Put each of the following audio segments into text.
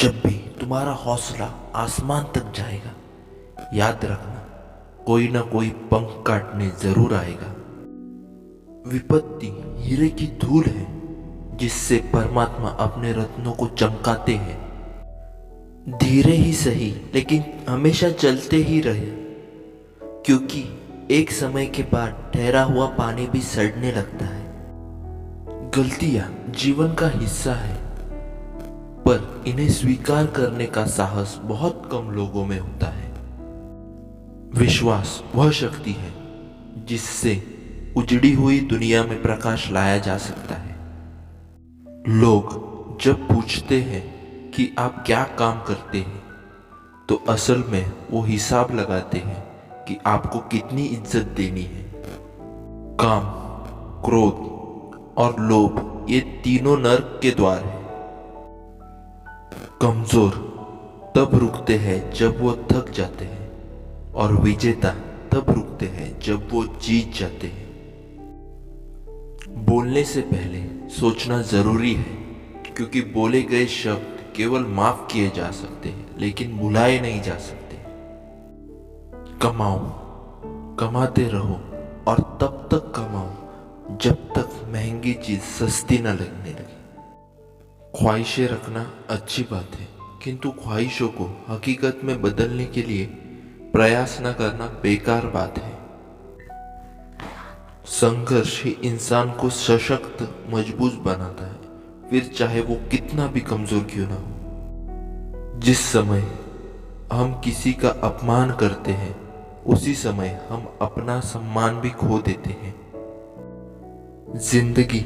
जब भी तुम्हारा हौसला आसमान तक जाएगा, याद रखना कोई ना कोई पंख काटने जरूर आएगा। विपत्ति हीरे की धूल है जिससे परमात्मा अपने रत्नों को चमकाते हैं। धीरे ही सही लेकिन हमेशा चलते ही रहे, क्योंकि एक समय के बाद ठहरा हुआ पानी भी सड़ने लगता है। गलतियां जीवन का हिस्सा है, पर इन्हें स्वीकार करने का साहस बहुत कम लोगों में होता है। विश्वास वह शक्ति है जिससे उजड़ी हुई दुनिया में प्रकाश लाया जा सकता है। लोग जब पूछते हैं कि आप क्या काम करते हैं, तो असल में वो हिसाब लगाते हैं कि आपको कितनी इज्जत देनी है। काम, क्रोध और लोभ ये तीनों नर्क के द्वार हैं। कमजोर तब रुकते हैं जब वो थक जाते हैं, और विजेता तब रुकते हैं जब वो जीत जाते हैं। बोलने से पहले सोचना जरूरी है, क्योंकि बोले गए शब्द केवल माफ किए जा सकते हैं, लेकिन भुलाए नहीं जा सकते। कमाओ, कमाते रहो और तब तक कमाओ जब तक महंगी चीज सस्ती न लगने लगे। ख्वाहिशें रखना अच्छी बात है, किंतु ख्वाहिशों को हकीकत में बदलने के लिए प्रयास न करना बेकार बात है। संघर्ष ही इंसान को सशक्त, मजबूत बनाता है, फिर चाहे वो कितना भी कमजोर क्यों ना हो। जिस समय हम किसी का अपमान करते हैं, उसी समय हम अपना सम्मान भी खो देते हैं। जिंदगी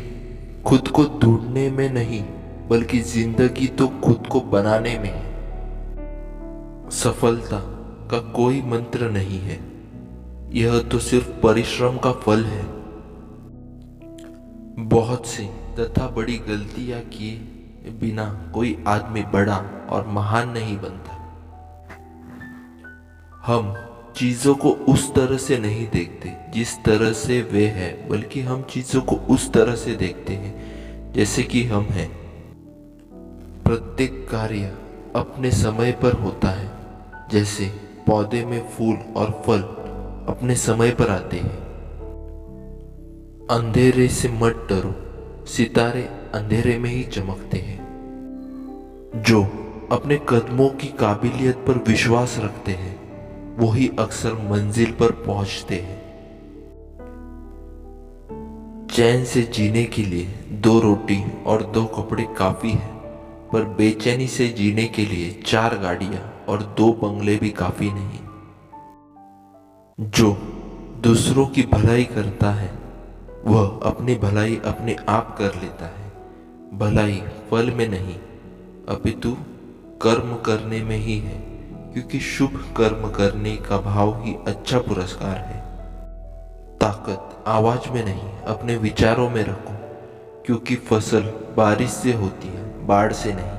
खुद को ढूंढने में नहीं, बल्कि जिंदगी तो खुद को बनाने में है। सफलता का कोई मंत्र नहीं है, यह तो सिर्फ परिश्रम का फल है। बहुत सी तथा बड़ी गलतियां किए बिना कोई आदमी बड़ा और महान नहीं बनता। हम चीजों को उस तरह से नहीं देखते जिस तरह से वे है, बल्कि हम चीजों को उस तरह से देखते हैं जैसे कि हम हैं। प्रत्येक कार्य अपने समय पर होता है, जैसे पौधे में फूल और फल अपने समय पर आते हैं। अंधेरे से मत डरो, सितारे अंधेरे में ही चमकते हैं। जो अपने कदमों की काबिलियत पर विश्वास रखते हैं, वही अक्सर मंजिल पर पहुंचते हैं। चैन से जीने के लिए 2 रोटी और 2 कपड़े काफी है, पर बेचैनी से जीने के लिए 4 गाड़ियां और 2 बंगले भी काफी नहीं। जो दूसरों की भलाई करता है, वह अपनी भलाई अपने आप कर लेता है। भलाई फल में नहीं, अपितु कर्म करने में ही है, क्योंकि शुभ कर्म करने का भाव ही अच्छा पुरस्कार है। ताकत आवाज में नहीं, अपने विचारों में रखो, क्योंकि फसल बारिश से होती है, बाढ़ से नहीं।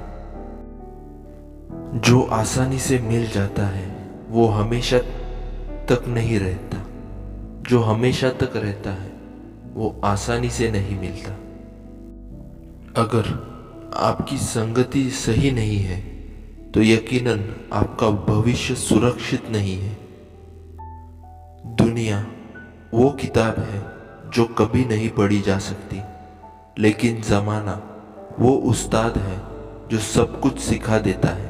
जो आसानी से मिल जाता है, वो हमेशा तक नहीं रहता। जो हमेशा तक रहता है, वो आसानी से नहीं मिलता। अगर आपकी संगति सही नहीं है, तो यकीनन आपका भविष्य सुरक्षित नहीं है। दुनिया वो किताब है जो कभी नहीं पढ़ी जा सकती, लेकिन जमाना वो उस्ताद है जो सब कुछ सिखा देता है।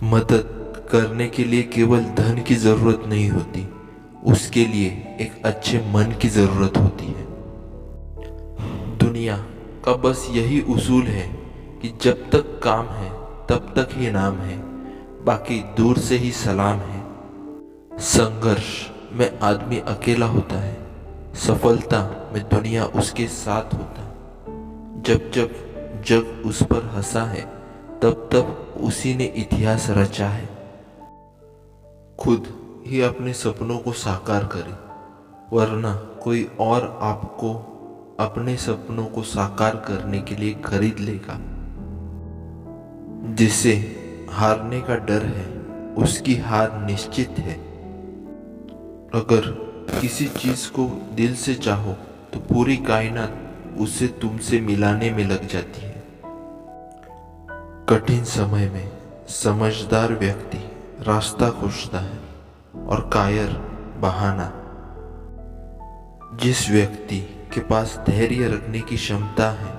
मदद करने के लिए केवल धन की जरूरत नहीं होती, उसके लिए एक अच्छे मन की जरूरत होती है। दुनिया का बस यही उसूल है कि जब तक काम है तब तक ही नाम है, बाकी दूर से ही सलाम है। संघर्ष में आदमी अकेला होता है, सफलता में दुनिया उसके साथ होता है। जब जब जग उस पर हंसा है, तब तब उसी ने इतिहास रचा है। खुद ही अपने सपनों को साकार करे, वरना कोई और आपको अपने सपनों को साकार करने के लिए खरीद लेगा। जिसे हारने का डर है, उसकी हार निश्चित है। अगर किसी चीज को दिल से चाहो, तो पूरी कायनात उसे तुमसे मिलाने में लग जाती है। कठिन समय में समझदार व्यक्ति रास्ता खोजता है और कायर बहाना। जिस व्यक्ति के पास धैर्य रखने की क्षमता है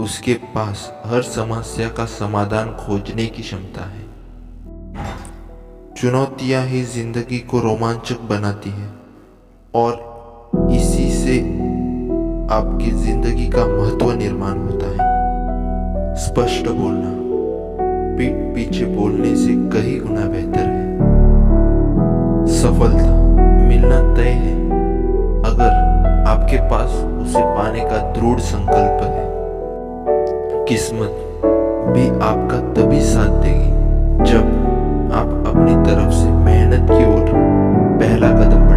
उसके पास हर समस्या का समाधान खोजने की क्षमता है। चुनौतियां ही जिंदगी को रोमांचक बनाती है और इसी से आपकी जिंदगी का महत्व निर्माण होता है। स्पष्ट बोलना पीठ पीछे बोलने से कई गुना बेहतर है। सफलता मिलना तय है अगर आपके पास उसे पाने का दृढ़ संकल्प है। किस्मत भी आपका तभी साथ देगी जब आप अपनी तरफ से मेहनत की ओर पहला कदम